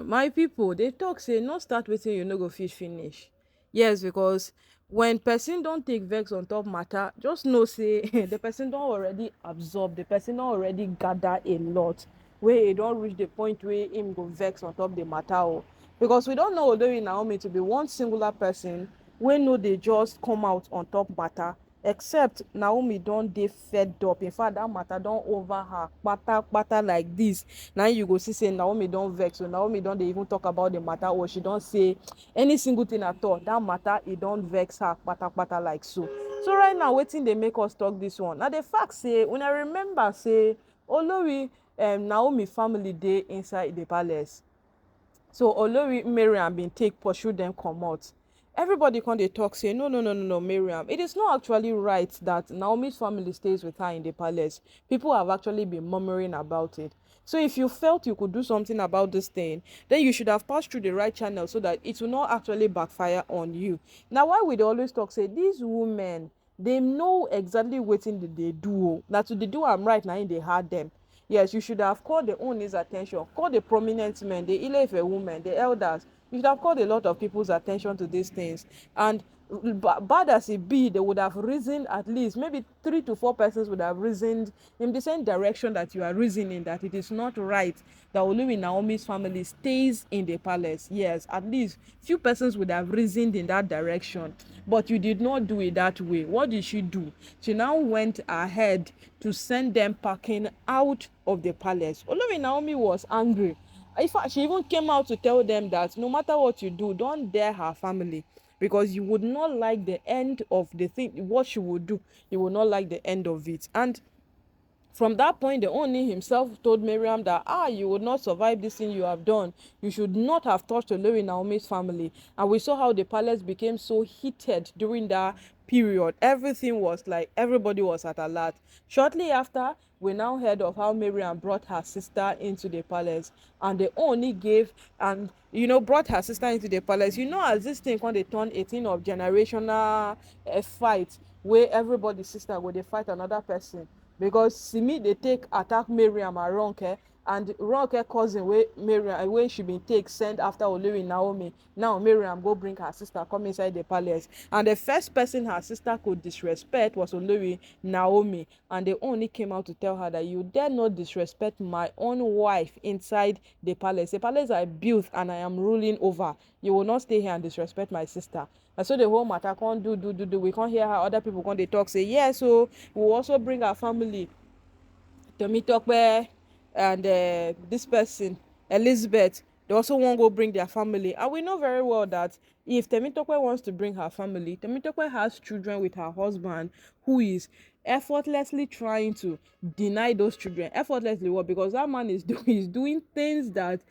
My people, they talk say no start wetin you no go fit finish. Yes, because when person don't take vex on top matter, just know say the person don't already absorb, the person don't already gather a lot wey e don reach the point where him go vex on top the matter o. Because we don't know Olori Naomi to be one singular person wey no dey just come out on top matter, except Naomi don dey fed up. In fact, that matter don over her kpata kpata like this. Now you go see say Naomi don vex, so Naomi don dey even talk about the matter, or she don say any single thing at all. That matter e don vex her kpata kpata like so. So right now, wetin dey make us talk this one na the fact say una remember say Olori Naomi family dey inside the palace. So Olori Mariam bin take pursue them comot. Everybody come dey talk say no, Mariam, it is not actually right that Naomi's family stays with her in the palace. People have actually been murmuring about it. So if you felt you could do something about this thing, then you should have passed through the right channel so that it will not actually backfire on you. Now why we dey always talk say these women, they know exactly wetin they do. Na to dey do am right na im dey hard them. Yes, you should have called the Ooni's attention, called the prominent men, the Ile-Ife women, the elders. You should have called a lot of people's attention to these things. And bad as it be, they would have reasoned, at least maybe 3 to 4 persons would have reasoned in the same direction that you are reasoning, that it is not right that Olori Naomi's family stays in the palace. Yes, at least few persons would have reasoned in that direction, but you did not do it that way. What did she do? She now went ahead to send them packing out of the palace. Olori Naomi was angry. In fact, she even came out to tell them that no matter what you do, don't dare her family, because you would not like the end of the thing. What she would do, you would not like the end of it. And from that point, the Ooni himself told Miriam that you would not survive this thing you have done. You should not have touched Olori Naomi's family. And we saw how the palace became so heated during that period. Everything was like everybody was at alert. Shortly after, we now heard of how Miriam brought her sister into the palace, and the Ooni gave and brought her sister into the palace. As this thing when they turn 18 of generational fight, where everybody's sister go they fight another person, because Simi they take attack Miriam and Ronke, and Ronke cousin wey she been take send after Olori Naomi. Now Miriam go bring her sister come inside the palace, and the first person her sister could disrespect was Olori Naomi, and they only came out to tell her that you dare not disrespect my own wife inside the palace. The palace I built and I am ruling over. You will not stay here and disrespect my sister. And so the whole matter can't do. We can't hear how other people they talk, say yes, so we'll also bring our family, Temitope, and this person Elizabeth. They also won't go bring their family, and we know very well that if Temitope wants to bring her family, Temitope has children with her husband, who is effortlessly trying to deny those children. Effortlessly what? Because that man is doing things that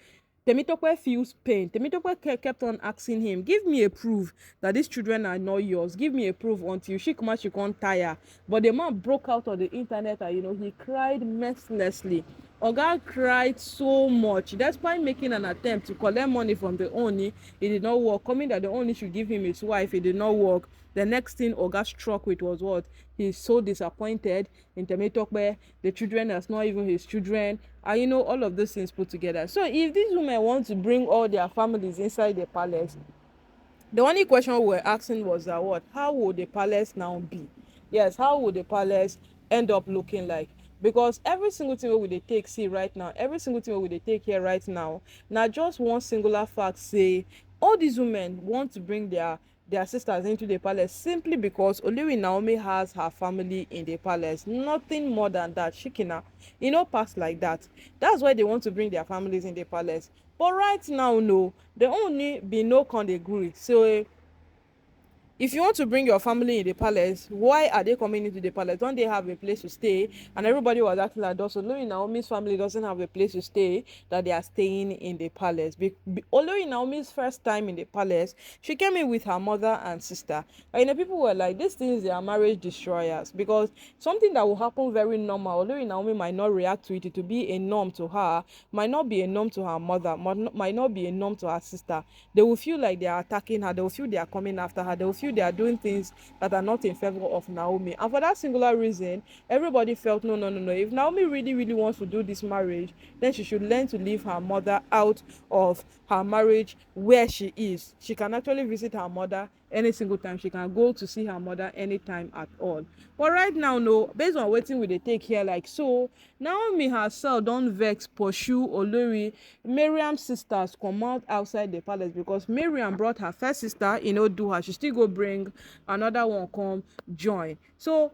Temitope feels pain. Temitope kept on asking him, give me a proof that these children are not yours. Give me a proof, until she can't tire. But the man broke out on the internet and he cried mercilessly. Oga cried so much. Despite making an attempt to collect money from the Ooni, it did not work. Coming that the Ooni should give him his wife, it did not work. The next thing Oga struck with was what? He's so disappointed in Temitope. The children are not even his children. And all of those things put together. So if these women want to bring all their families inside the palace, the only question we were asking was that what? How would the palace now be? Yes, how would the palace end up looking like? Because every single thing we dey take see right now, every single thing we dey take here right now, now just one singular fact say all these women want to bring their sisters into the palace simply because Olori Naomi has her family in the palace. Nothing more than that. Shikina, pass like that. That's why they want to bring their families in the palace. But right now, no, the only be no con agree. So if you want to bring your family in the palace, why are they coming into the palace? Don't they have a place to stay? And everybody was acting like that. So Olori Naomi's family doesn't have a place to stay, that they are staying in the palace. Olori Naomi's first time in the palace, she came in with her mother and sister. And people were like, these things, they are marriage destroyers. Because something that will happen very normal, Olori Naomi might not react to it. It will be a norm to her, might not be a norm to her mother, might not be a norm to her sister. They will feel like they are attacking her. They will feel they are coming after her. They will feel feel they are doing things that are not in favor of Naomi. And for that singular reason, everybody felt no, no, no, no. If Naomi really, really wants to do this marriage, then she should learn to leave her mother out of her marriage where she is. She can actually visit her mother any single time. She can go to see her mother anytime at all. But right now, no, based on wetin we dey take here, like so, Naomi herself don vex pursue Olori. Miriam sisters comot outside the palace because Miriam brought her first sister, do her. She still go bring another one come join. So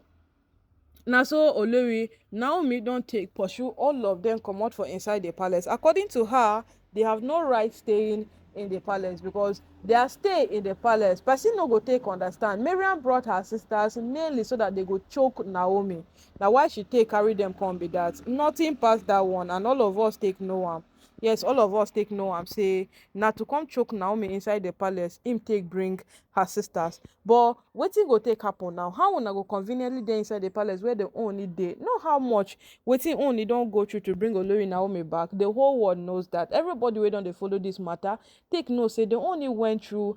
na so Olori Naomi don take pursue all of them comot for inside the palace. According to her, they have no right staying in the palace because their stay in the palace person no go take understand. Miriam brought her sisters mainly so that they go choke Naomi. Na why she take carry them come be that. Nothing pass that one, and all of us take know am. Yes, all of us take know am say na to come choke Naomi inside the palace him take bring her sisters. But wetin go take happen now? How una go conveniently dey inside the palace where the Ooni dey? Know how much wetin Ooni don go through to bring Olori Naomi back. The whole world knows that. Everybody wey don dey follow this matter take know say the Ooni went through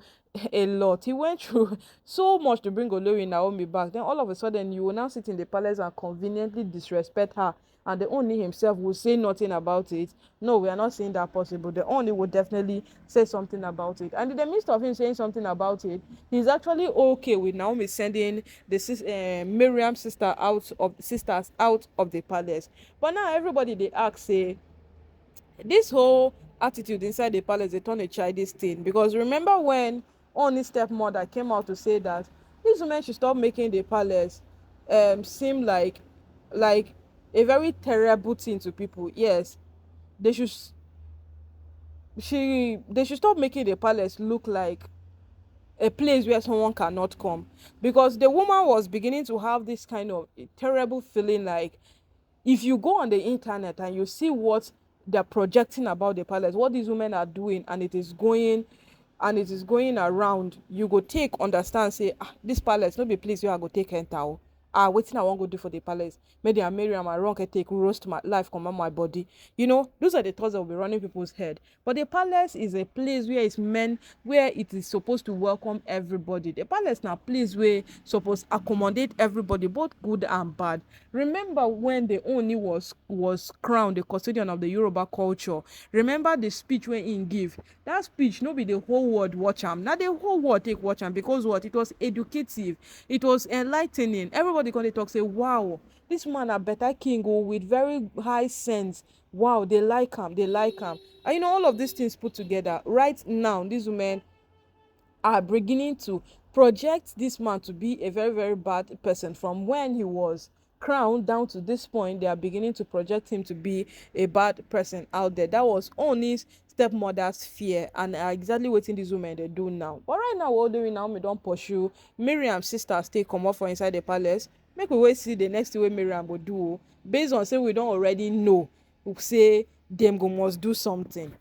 a lot. He went through so much to bring Olori Naomi back. Then all of a sudden you will now sit in the palace and conveniently disrespect her, and the Ooni himself will say nothing about it. No, we are not saying that possible. The Ooni will definitely say something about it. And in the midst of him saying something about it, he's actually okay with Naomi sending the Miriam sisters out of the palace. But now everybody they ask say this whole attitude inside the palace they turn a childish thing, because remember when Ooni's stepmother came out to say that these women should stop making the palace seem like a very terrible thing to people. Yes, they should they should stop making the palace look like a place where someone cannot come, because the woman was beginning to have this kind of terrible feeling like if you go on the internet and you see what they're projecting about the palace, what these women are doing, and it is going around, you go take understand say this palace no be place where I go take enter. Wetin I wan go do for the palace? Maybe I Miriam and Ronke take roast my life, come on my body. Those are the thoughts that will be running people's head. But the palace is a place where it's meant, where it is supposed to welcome everybody. The palace na place where supposed accommodate everybody, both good and bad. Remember when the Ooni was crowned the custodian of the Yoruba culture? Remember the speech when he give? That speech no be the whole world watch am. Now the whole world take watch am because what? It was educative. It was enlightening. Everybody gonna talk say, wow, this man a better king with very high sense. Wow, they like him. And all of these things put together right now, these women are beginning to project this man to be a very, very bad person. From when he was crowned down to this point, they are beginning to project him to be a bad person out there. That was Ooni's stepmother's fear, and exactly wetin these women they do now. But right now, what doing now? Me don't pursue Miriam's sister stay come up for inside the palace. Make we wait see the next way Miriam will do, based on say we don't already know. We say them go must do something.